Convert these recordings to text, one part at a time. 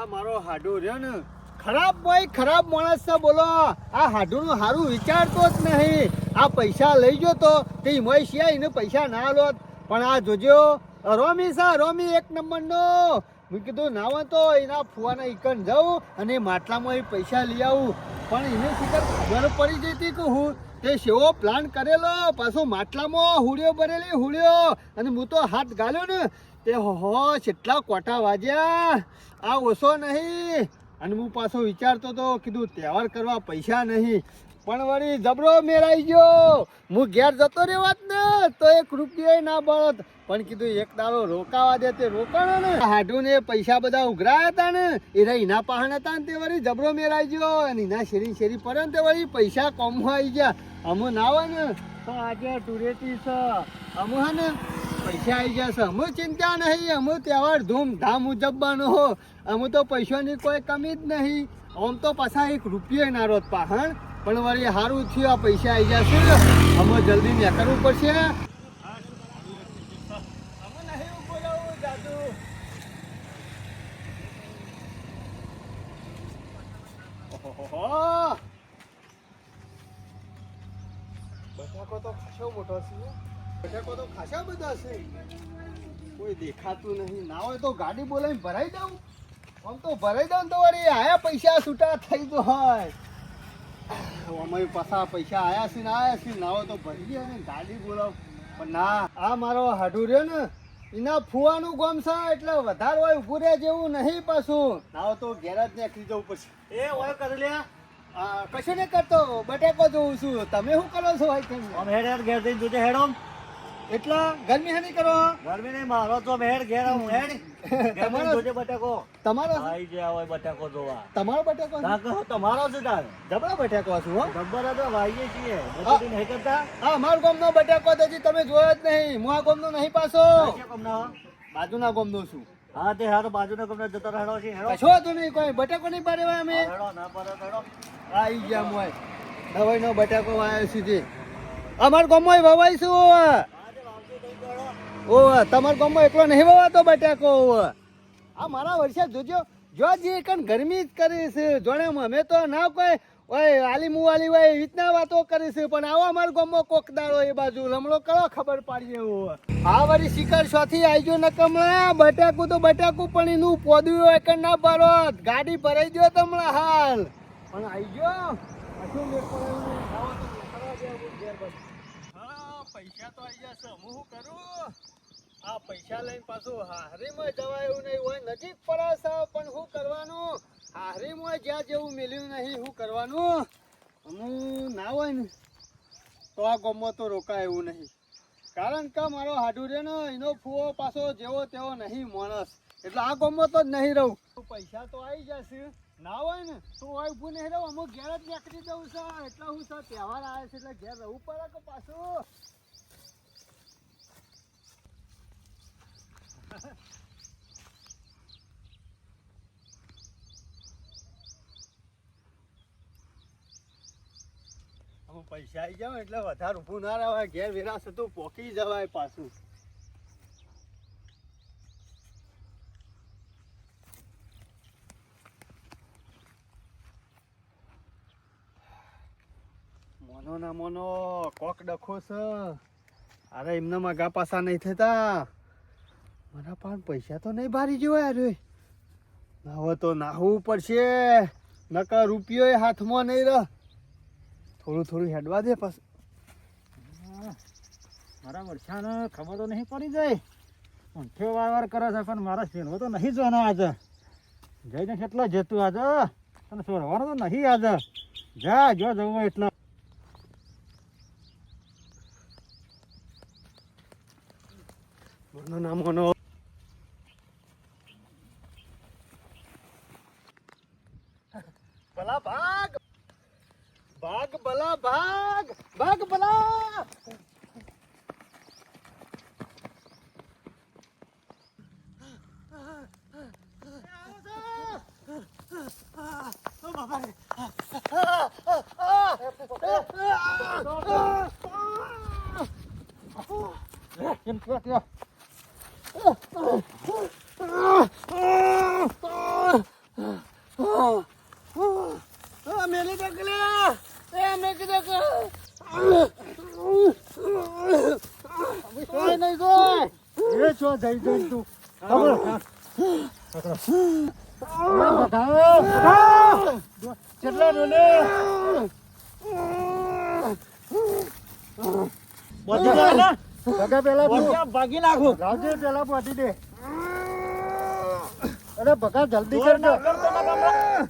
આ મારો હાડુ રહ્યો ને ખરાબ ભાઈ ખરાબ માણસ છે બોલો. આ હાડુનું સારું વિચારતો જ નહીં. આ પૈસા લઈ ગયો તો તે મોય શિયા એને પૈસા ના લો. પણ આ જોજો રોમી છે રોમી એક નંબરનો. મેં કીધું ના હોય તો એના ફુવાના ઈકન જાઉં અને માટલામાં એ પૈસા લઈ આવું. પણ એને શિખર ખબર પડી જતી કે હું તે સેવો પ્લાન કરેલો પાછો માટલામાં હુડિયો ભરેલી હુડિયો અને હું તો હાથ ગાલ્યો ને તે હો કેટલા કોટા વાગ્યા. આ ઓછો નહીં. અને હું પાછો વિચારતો તો કીધું તહેવાર કરવા પૈસા નહીં. પણ વળી જબરો મેળાઈ ગયો. હું ઘેર જતો રહેવાત ને તો 1 રૂપિયો ના બળત. પણ કીધું એક દાડો રોકાવા દે તે રોકાણો ને. હાડુને પૈસા બધા ઉઘરાયા હતા ને એ એના પાહણ હતા ને તે વળી જબરો મેળાઈ ગયો. અને એના શેરી પડે ને તે વળી પૈસા કમવા આવી ગયા. અમુ ના હોય ને તો આજે ટુરેટી છે. અમુ હે ને પૈસા આવી ગયા છે. અમુ ચિંતા નહીં. અમુ તહેવાર ધૂમધામ ઉજવવાનો હો. અમુ તો પૈસાની કોઈ કમી જ નહીં. આમ તો પાછા 1 રૂપિયો ના રોત પાહણ. પણ વળી સારું થયું આ પૈસા આવી જશે. અમે જલ્દી નીકળવું પડશે. બટાકો તો ખાસો મોટો છે. બટાકો તો ખાસા બધા છે. કોઈ દેખાતું નહીં. ના હોય તો ગાડી બોલાવીને ભરાઈ દઉં. આમ તો ભરાઈ દઉં તો વળી આયા પૈસા છૂટા થઈ તો હોય. અમારી પાછા પૈસા આયા છે ને આયા છે. ના હોય તો ભરી અને ગાડી બોલાવ. પણ ના આ મારો હાડુ રહ્યો ને એના ફુવાનું ગમ છે એટલે વધારે હોય ઉભું રહે જેવું નહીં પાછું. ના હોય તો ઘેર જ નીકળી જવું પડશે. એ હોય કરી લે. કશું નહીં કરતો બટેકો જોઉં છું. તમે શું કરો છો ભાઈ? હેડ ઘેર જઈને જોજે હેડો. એટલા ગરમી હે નહીં કરો. ગરમી નહીં મારો તો હેડ ઘેર આવું હેડ. તમારો જોજે બટાકો તમારો આઈ ગયા હોય બટાકો જોવા. તમારો બટેકો તમારો છે તાર જબરા બટેકો છું હો. ગબ્બર તો વાઈએ છીએ બધું નહીં કરતા. હા મારો ગામનો બટેકો તો હજી તમે જોયો જ નહીં. હું આ ગામનો નહીં પાછો. બાજુના ગામનો છું. હા તે હારો બાજુના ગમને જતો રહેડો છે હેડો. છો તો નહીં કોઈ બટેકો નહીં પાડે અમે. હેડો ના પડે હેડો. આઈ ગયા મોય દવાઈનો બટેકો વાયો સીધી. અમાર ગામમાં વવાય છું. ઓ તમારા ગામમાં એકલો નહીં વવાતો બટેકો. આ મારા વર્ષે જોજો જો જે કન ગરમી જ કરી છે. જોડે અમે તો ના કોઈ ઓય આલી મુવાલી હોય એવી રીતના વાતો કરી છે. પણ આવો અમારા ગામમાં કોક દાડો એ બાજુ લમણો કરો ખબર પાડીએ એવું. આ વળી શિકાર શોથી આવી ગયો નકમણા. બટાકું તો બટાકું પણ એનું પોદું એક ના ભરો. ગાડી ભરાઈ ગયો તમણા હાલ. પણ આવી ગયો પૈસા તો આવી જશે. હું શું કરું? આ પૈસા લઈને પાછું હારીમાં જવાય એવું નહીં હોય. નજીક પડે છે પણ શું કરવાનું? હારીમાં જ્યાં જેવું મેલ્યું નહીં શું કરવાનું? હું ના હોય ને તો આ ગામમાં તો રોકાય એવું નહીં. કારણ કે મારો હાડુ રે ને એનો ફૂવો પાછો જેવો તેવો નહીં માણસ. એટલે આ ગામમાં તો જ નહીં રહું. પૈસા તો આવી જશે. ના હોય ને તો હોય ઊભું નહીં રહું. અમુક ઘેર જ નીકળી દઉં છે. એટલે હું સર તહેવાર આવે છે એટલે ઘેર રહેવું પડે કે પાછું. પૈસા આવી જાવ એટલે વધારે ઊભું ના રહેવાય. ઘેર વેરાશ હતું પોકી જવાય પાછું. મોનો ના મોનો કોક ડખો છે. અરે એમના માગા પાસા નહીં થતા. મારા પણ પૈસા તો નહીં ભારી જોયા રે. હવે તો નાહવું પડશે. નકર રૂપિયો હાથમાં નહીં રહ. થોડું હેડવા દે પાછું. મારા વર્ષાને ખબર તો નહીં પડી જાય. ઊંઠે વાર કરે છે પણ મારા શેરવો તો નહીં જોવાનો આજે. જઈને કેટલો જતું આજે અને સોરવાનો તો નહીં આજે. જા જો જવું એટલો. મોનો ના મોનો ભલા ભાગ ભાગ ભલા ભાગ ભાગ ભલા. એમ કયો દે કે કોઈ નહીં કોઈ એ છો જઈ જઈ તું ખબર કેટલા રોલે બોધી દે ને ભગા પેલા તું બોધી ભાગી નાખું લાવજે પેલા બોધી દે અરે ભગા જલ્દી જોર કર ના કરતો ને ગામડા.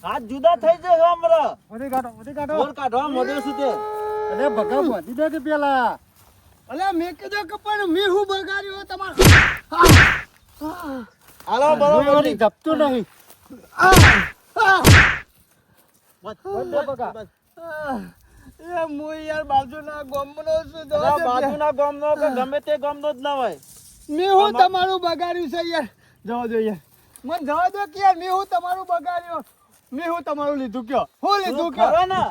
હાથ જુદા થઈ જશે હમણાં ઉધી કાઢો બોલ કાઢવા મોઢે શું તે અરે ભગા બોધી દે કે પેલા અલ્યા મેં કીધું કે પણ મેં હું બગાડ્યો તમારો હાલો હું બરોબર એની જપતું નહીં બોલ દે ભગા એ હું યાર બાજુના ગામનો છું જો બાજુના ગામનો કે ગમે તે ગામનો જ ના હોય મેં હું તમારું બગાડ્યું છે યાર જવા દો યાર મને જવા દો કે યાર મેં હું તમારું બગાડ્યું મેં હું તમારું લીધું કયો હું લીધું તું કયો ખરો ને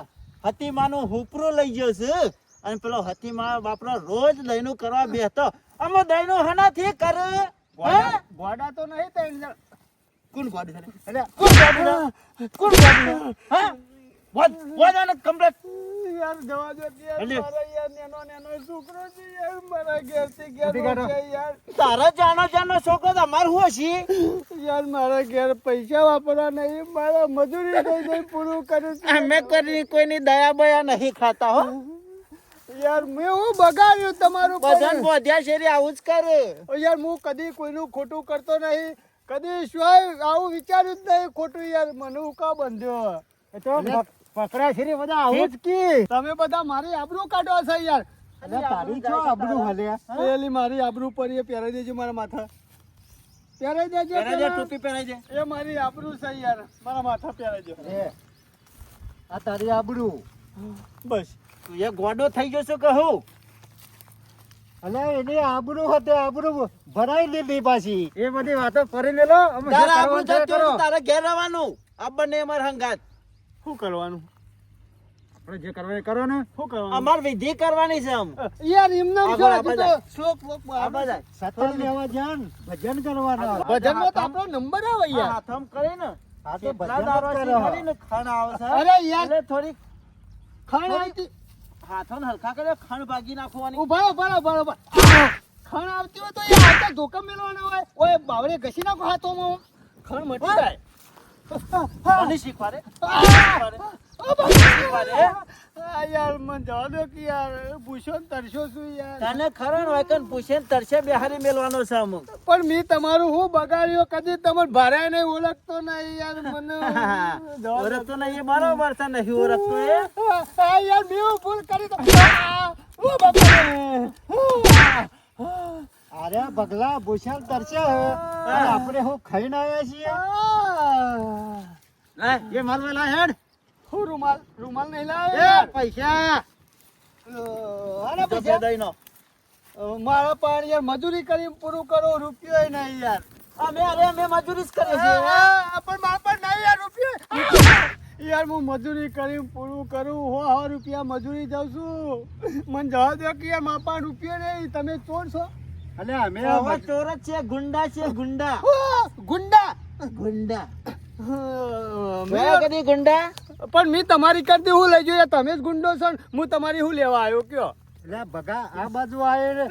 હતીમાનું હુપરું લઈ ગયો છે અને પેલો હતીમા બાપરો રોજ દહીનું કરવા બેસતો અમે દહીનું હનાથી કરે ગોડા તો નહીં ત્રણ જણ કોણ ગોડી છે અરે કોણ ગોડી છે કોણ ગોડી છે હા વોજ આને કમ્પ્લેટ યાર જવા દો કે યાર એટલે- મારા યાર નેનો છોકરો છે યાર મારા ઘેરથી ઘેર ઉધી કાઢો. છે યાર તારા જાનો છોકરો તમાર હું હશી યાર મારા ઘેર પૈસા વાપરવા નહીં મારા મજૂરી થઈ ગઈ પૂરું કર્યું છે. અમે કરી કોઈની દયા બયા નહીં ખાતા હો યાર મેં હું બગાડ્યું તમારું બધાને પણ. બોધ્યા શેરી આવું જ કરે યાર હું કદી કોઈનું ખોટું કરતો નહીં કદી સ્વાય આવું વિચાર્યું જ નહીં ખોટું યાર મને ઉકા બંધ્યો એ તો પકડા છે બધા આવું જ કી તમે બધા મારી આબરૂ કાઢો છો યાર અરે તારી છો આબરૂ હલ્યા પેલી મારી આબરૂ પરી એ પહેરાઈ દેજો મારા માથા પહેરાઈ દેજો પહેરાઈ દે, પેલા. ટોપી પહેરાઈ દે. એ મારી આબરૂ છે યાર મારા માથા પહેરાઈ દો અરે આ તારી આબરૂ બસ તું એ ગોડો થઈ ગયો છો કહું અલ્યા એની આબરૂ હતી આબરૂ ભરાઈ લીધી પાછી એ બધી વાતો કરી મેલો અમે જે તારા કરવાનું આપણું છે થતું કરો. હોય તો તારે ઘેર રહેવાનું આ બંને અમાર હંગાત શું કરવાનું આપણે જે કરવા એ કરો ને શું કરવાનું અમાર વિધિ કરવાની છે આમ યાર એમને આ શું બધા, હજી બધા. તો શ્લોક શ્લોક આ બધા સત્તર લેવા જાન ભજન કરવાના ભજનમાં તો આપણો નંબર આવે આ યાર હાથમ કરે ને આ તો કેટલા ભજન જ દારૂથી કરો. કરીને ખણ આવે છે અરે યાર. એટલે થોડીક ખાણ આવતી હાથોને હલકા કરે ખણ ભાગી નાખવાની ઉભા ઉભા ખાણ આવતી હોય તો યાર આ તો ધોકા મેળવાના હોય ઓય બાવળે ઘસી નાખો હાથોમાં ખાણ મટી જાય મને શીખવાડે આ યાર મને જવા દો કે યાર ભૂષો ને તરશો છું યાર તને ખરો ને હોય કન પૂછે ને તરસે બેહારી મેલવાનો છે અમુક પણ મેં તમારું હું બગાડ્યો કદી તમે ભારે નહીં ઓળખતો નહીં યાર મને જવા દો. ઓળખતો નહીં એ બરોબર છે નહીં ઓળખતો એ આ યાર મેં હું ભૂલ કરી તો ઓ બાપા અરે બગલા ભૂષણ તરસે અને આપણે હું ખાઈને આવ્યા છીએ એ મારવેલા હેડ હું રૂમાલ નહીં એ લાવ્યો પૈસા અરે તો પૈસા દઈ નો મારા પણ યાર મજૂરી કરી પૂરું કરો રૂપિયો નહીં યાર અમે મજૂરી જ કરીએ છીએ પણ મારા પર નહીં યાર રૂપિયો યાર હું મજૂરી કરી પૂરું કરું હો રૂપિયા મજૂરી જાઉં છું મને જવા દો કે યાર મારા પાસે રૂપિયો નહીં તમે ચોર છો અલે અમે હવે ચોર જ છે ગુંડા છે ગુંડા ગુંડા ગુંડા મેં મેં કદી ગુંડા પણ મેં તમારી કરતી હું લઈ જોઈએ તમે જ ગુંડો છો ને હું તમારી હું લેવા આવ્યો કયો એટલે બગા આ બાજુ આવે ને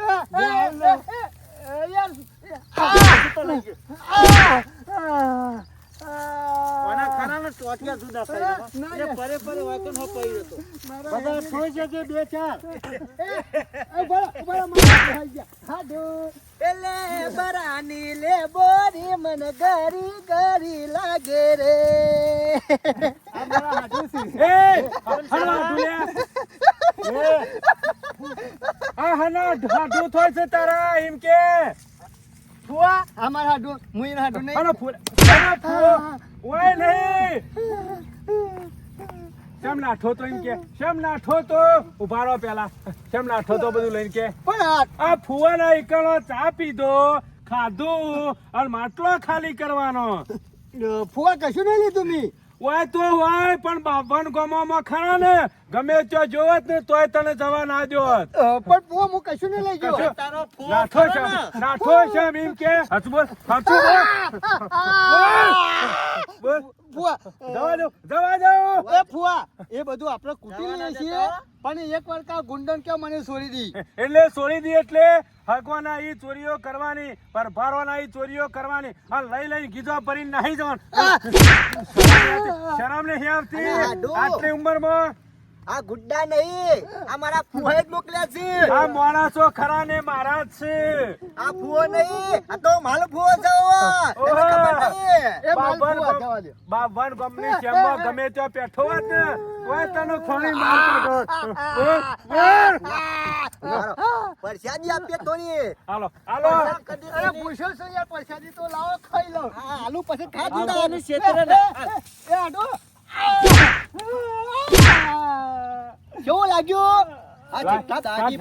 કોના ખાનાનો ટોટિયા જુદા પડ્યા એ પરે પરે વાકન હો પડ્યો તો બધા ઠોઈ જજે બે ચાર એલે બરાની લે બોરી મન ગરી ગરી લાગે રે અમારા હાડું હું હાડું નહીં શેમ નાઠો તો એમ કે શેમ નાઠો તો ઉભા રહો પેલા શેમ નાઠો તો બધું લઈને કે પણ આ ફુવાના એકણો ચા પીધો ખાધું અને માટલો ખાલી કરવાનો ફુવા કશું નહીં લીધું મેં હોય તો હોય પણ બાવન ગામોમાં ખરા ને ગમે ત્યાં જોવત ને તોય તને જવા ના જોત પણ ફુવા હું કશું નહીં લઈ ગયો કશું? તારો ફોન નાઠો છે નાઠો છે એમ કે હાચું બોલ હાચું બોલ બોલ ફુવા જવા દો એ ફુવા એ બધું આપણે કૂટી લઈએ છીએ પણ એક વાર કા ગુંડન કે મને છોડી દી એટલે છોડી દી એટલે હગવાના ઈ ચોરીઓ કરવાની પરભારવાના ઈ ચોરીઓ કરવાની આ લઈ લઈ ગીધો ભરી નહીં જવાનું શરમ નહીં આવતી અરે હાડો. આટલી ઉંમરમાં આ ગુડ્ડા નહીં આ મારા ફુવાએ જ મોકલ્યા છે આ માણસો ખરા ને મારા જ છે આ ફુવો નહીં આ તો માલ ફુવો છે તને ખબર નહીં એ માલ ફુવા જવા દે બાવન ગમની ચેમ્બા ગમે ત્યાં પેઠો હોત ને તોય તને ખોણી માર પરસાદી આપીએ તો નહીં હાલો હાલો અરે પૂછો છો યાર પરસાદી તો લાવો ખાઈ લો આલુ પછી ખા દીધા આવતાનું ક્ષેત્ર ને. એ આડો કેવો લાગ્યો આ જેટલા તાજી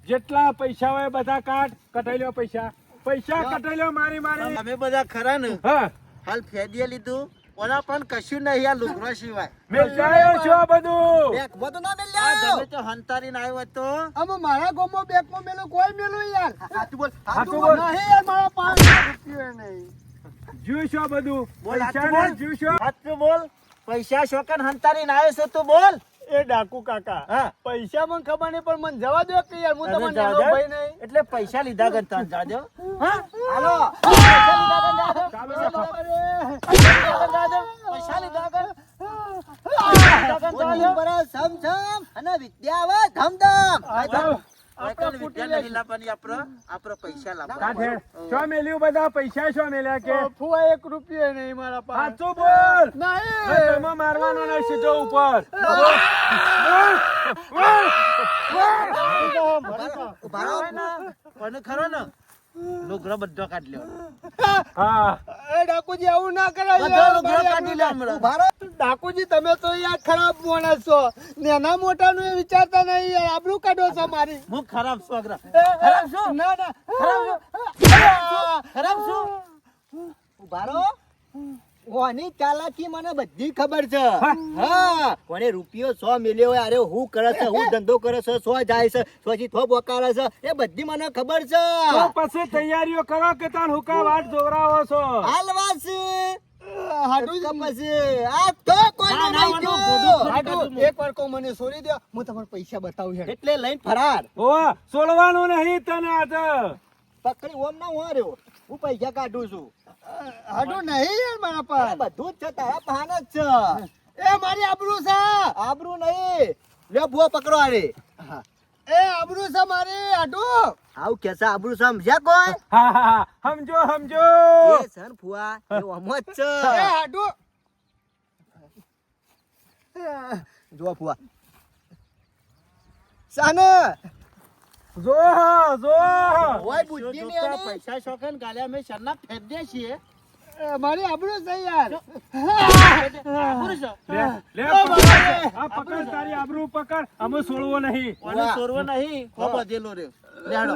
જેટલા પૈસા હોય બધા કાઢ કટાઈ લ્યો પૈસા કટાઈ લ્યો મારી મારી અમે બધા ખરા ને હા હાલ ફેદીએ લીધું ઓના પણ કશું નહીં આ લુગડો સિવાય મેં જાયો છો આ બધું બેક બધું ના મેલ આ લ્યો ગમે તો હંતારીને આવ્યો હોય તો આમાં મારા ગોમમાં બેક માં મેલો કોઈ મેલો યાર હાથું બોલ હાચું બોલ. નહીં યાર મારા 5 રૂપિયા નહીં જીવ છો બધું બોલ, પૈસા હાચું બોલ. ને જીવ છો સાચું બોલ પૈસા શોકન હંતારીને આવ્યો છે તું બોલ એ ડાકુ કાકા હા પૈસા મને ખબર નહીં પણ મને જવા દો કે યાર હું તને તમને જવા નાનો દે? ભાઈ નહીં એટલે પૈસા લીધા કરતા જાજો હાલો પૈસા લીધા કર જાજો. ચાલો રાખો. અરે. પૈસા લીધા કર બુદ્ધિ પર સમસમ અને વિદ્યા આવે ધમધમ ચાલો. આપણે વિદ્યા નહીં લાવવાની આપણે પૈસા કાઢ લાવવા હેડ. શું મેલ્યું બધા પૈસા શું મેલ્યા કે ફુવા 1 રૂપિયો નહીં મારા પાસે સાચું બોલ નહીં તમે મારવાનો નહીં સીધો ઉપર પણ ખરો ને લુગડો બધો કાઢ લ્યો હા એ ડાકુજી આવું ના કરાય બધો યાર, લુગડો મારી કાઢી લે આબરૂ હમણાં. ભારો ડાકુજી તમે તો યાર ખરાબ માણસ છો નાના મોટાનું એ વિચારતા નહીં યાર આબરૂ કાઢો છો મારી હું ખરાબ છું અગ્રા. ખરાબ શું ના ના ખરાબ છું ઉભારો કોની ચાલાકી મને બધી ખબર છે હા કોને રૂપિયો 100 મિલ્યો હોય અરે હું કરે છે હું ધંધો કરે છે 100 જાય છે 100 થી 100 બોકાળે છે એ બધી મને ખબર છે તો પછી તૈયારીઓ કરો કે તાન હુકા વાટ જોવરાવો છો હાલવાસ હાડુ પછી આ તો કોઈનો ના, નહીં ના, થયો. ના, હાડુ, બધું એકવાર કહું મને છોડી દો હું તમને પૈસા બતાવું છું એટલે લઈને ફરાર ઓ સોલવાનું નહીં તને આજે પકડી ઓમ ના હું હાર્યો હું પૈસા કાઢું છું હાડુ નહીં યાર મારા પાસે બધું જ છે તારા પાસે જ છે એ મારી આબરૂ છે આબરૂ નહીં લે ભૂવા પકડો આરે એ આબરૂ છે મારી હાડુ આવું કે છે આબરૂ સમજ્યા કોઈ હા હા હા સમજો સમજો એ સર ફુવા એ ઓમ જ છે એ હાડુ જો ફુવા સાને જો જો ઓય બુદ્ધિ ની જોતા આની. પૈસા શોકન ગાલે અમે શરના ફેદીએ છીએ મારી આબરૂ છે યાર આબરૂ છે. લે પકડ. આ પકડ તારી આબરૂ પકડ અમે છોડવો નહીં કોને ચોરવો નહીં ખો બધેલો રે હેડો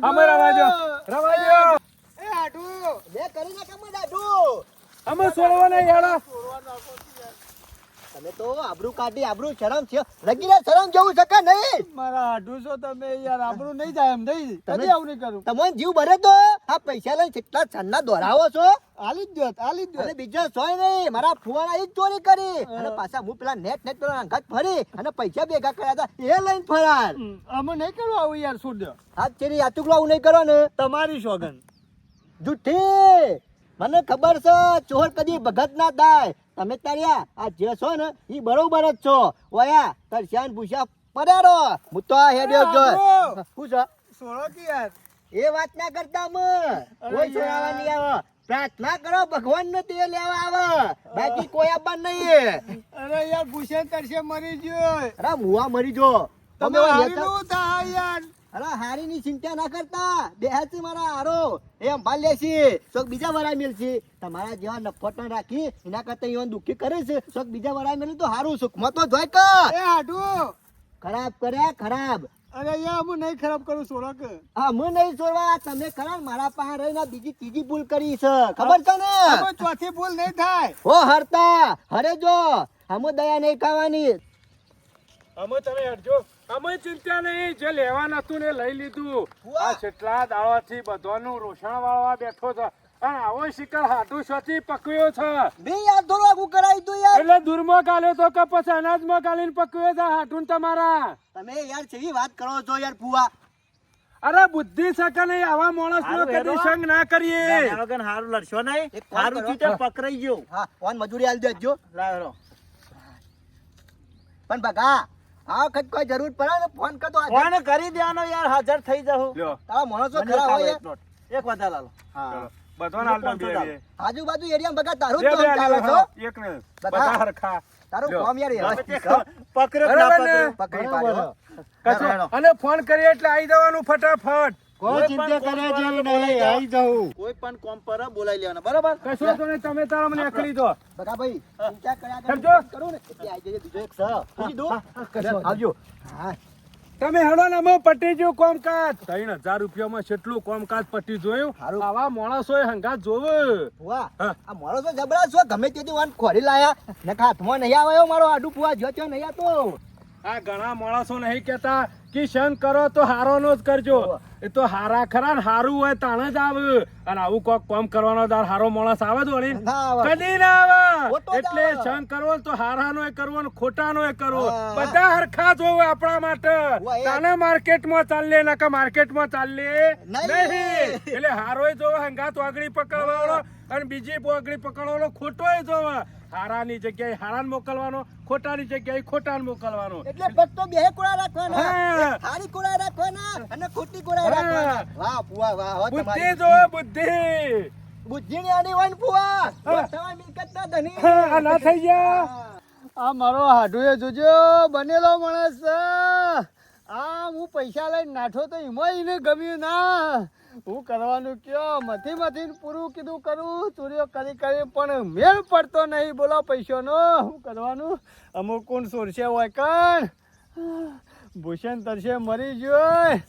અમે રવાજો એ હાડુ બે કરી નાખ અમે હાડુ અમે છોડવો નહીં હેડો તમે તો આબરૂ કાઢી આબરૂ શરમ છે લગીને શરમ જેવું છે કે નહીં મારા હાડુ છો તમે યાર આબરૂ નહીં જાય એમ નહીં કદી આવું નહીં કરું તમને જીવ ભરે તો આ પૈસા લઈને કેટલા છન્ના દોરાવો છો આલી જ દો અને બીજો સોય નહીં મારા ફુવાના ઈ જ ચોરી કરી અને પાછા હું પેલા નેટ પેલા અંગાત ફરી અને પૈસા ભેગા કર્યા હતા એ લઈને ફરાર અમે નહીં કરવા આવું યાર છોડ દો હાથ ચેરી આતુકલો આવું નહીં કરો ને તમારી સોગન જુઠ્ઠી મને ખબર છે ચોર કદી ભગત ના થાય તમે તાર્યા આ જે છો ને ઈ બરોબર જ છો ઓયા તરસ્યાન ભૂસ્યા પડારો હું તો આ હેડ્યો જો પૂછો સોળો કે યાર એ વાત ના કરતા અમે કોઈ સોળાવા નહીં આવે પ્રાર્થના કરો ભગવાન ને તે લેવા આવે બાકી કોઈ આવવા નહીં અરે યાર ભૂસે તરસે મરી ગયો અરે મુવા મરી જો તમે હારીનું થાય યાર અરે હારી ની ચિંતા ના કરતા બેહાતી મારા હારો એમ ભાલ લેસી ચોક બીજા વરાય મેલસી તમારા જેવા નફટ ના રાખી એના કરતા ઈવન દુખી કરે છે ચોક બીજા વરાય મેલી તો હારું સુખમાં તો જોઈ કે એ હાડુ ખરાબ કર્યા ખરાબ અરે યાર હું નહીં ખરાબ કરું સોળક હા હું નહીં છોડવા તમે ખરા મારા પાસે રહીને બીજી ત્રીજી ભૂલ કરી છે ખબર છે ને ચોથી ભૂલ નહીં થાય હો હરતા હરે જો હમ દયા નહીં ખાવાની અમે તમે હેડજો અમે ચિંતા નહીં જે લેવા નતું ને લઈ લીધું આ કેટલા દાવાથી બધાનું રોષણ વાળવા બેઠો છે અને આવો શિકાર હાટું શોથી પકવ્યો છે બે યાર થોડું આગું કરાવી તું યાર. એટલે દૂરમાં ગાલ્યો તો કે પછી અનાજમાં ગાલીને પકવ્યો છે હાટું તમારા. તમે યાર કેવી વાત કરો છો યાર ફુવા. અરે બુદ્ધિ શકે નહીં, આવા માણસ નો હારું કદી હેડો. સંગ ના કરીએ. ના વગર હારું લડશો નહીં. એક કામ હારું કરો. ચૂંટે પકડાઈ ગયો. હા ફોન મજૂરી આલી દેજો. લાવો. પણ બકા આ વખત કોઈ જરૂર પડે ને ફોન કરતો આજે. ફોન કરી દેવાનો યાર, હાજર થઈ જાઉં. લ્યો, તારા માણસો મને ખરા એક હોય આલો એક નોટ. એક વધારે લાલો. હા બધાને હાલતા બે બે. આજુબાજુ એરિયામાં બકા તારું બે જ બે કામ ચાલે આલ્યો, છો. હા, એક ને. બધા. બધા હરખા. તારું લ્યો. કામ યાર હવે વ્યવસ્થિત તે છે. પકડો કે બરાબર ના ને? પકડો? પકડી બરાબર. પાડ્યો. કશો. હેડો. અને ફોન કરીએ એટલે આવી જવાનું ફટાફટ. કોઈ ચિંતા કર્યા જેવી નહીં, આવી જાઉં. કોઈ પણ કોમ પર બોલાઈ લેવાના, બરાબર? કશો તો નહીં, તમે તારા મને એકલી દો. બકા ભાઈ ચિંતા કર્યા વગર કરજો. ફોન કરું ને એટલે આવી જજે. બીજો એક સર પૂછી દઉં. આવજો. હા તમે હેડો ને અમે પટી ગયું કોમકાજ. 3000 રૂપિયામાં કેટલું કોમકાજ પટી જોયું. હારું. આવા માણસો હંગાત જોવે. ફુવા હા. આ મારો તો જબરા છો ગમે તેથી વાન ખોરી લાયા ને હાથમાં નહીં આવ્યો મારો આડું ફુવા જો ત્યાં નહીં આવતો. આ ઘણા માણસો નહીં કેતા કે સંગ કરો તો હારો નો જ કરજો. એ તો હારા ખરા ને હારું હોય તાણે જ આવે. અને આવું કોક કામ કરવાનો તાર હારો માણસ આવે જ વળી. ના આવે. કદી ના આવે. ખોટો જ એટલે આવે. સંગ કરવો ને તો હારાનો એ કરવો ને ખોટાનો એ કરવો. હા. બધા હરખા જોવે આપણા માટે. વાહ, એ- તાને માર્કેટમાં ચાલે નકા માર્કેટમાં ચાલે નહીં. નહીં. એટલે હારોય જોવે હંગાત વાગડી પકડવાનો અને બીજી વાગડી પકડવાનો ખોટોય જોવે. હારાની જગ્યાએ હારાને મોકલવાનો, ખોટાની જગ્યાએ ખોટાને મોકલવાનો. એટલે ફક્ત બે કોળા રાખવાના હા. એક સારી કોળા રાખવાના અને ખોટી કોળા હા. રાખવાના. વાહ ફુવા વાહ હો બુદ્ધિ તમારી જોવે બુદ્ધિ. બુદ્ધિની આની વાન ફુવા હા. તમારી મિલકતના ધણી. હા, આ ના થઈ ગયા. આ મારો હાડુએ જોજો બનેલો માણસ છે. આ હું પૈસા લઈને નાઠો તો એમાં એને ગમ્યું ના. હું કરવાનું કયો મથી પૂરું કીધું કરું ચોરીઓ કરી પણ મેળ પડતો નહીં બોલો પૈસાનો. હું કરવાનું અમુક કોણ સોરશે હોય કણ ભૂષણ તરશે મરી ગયો.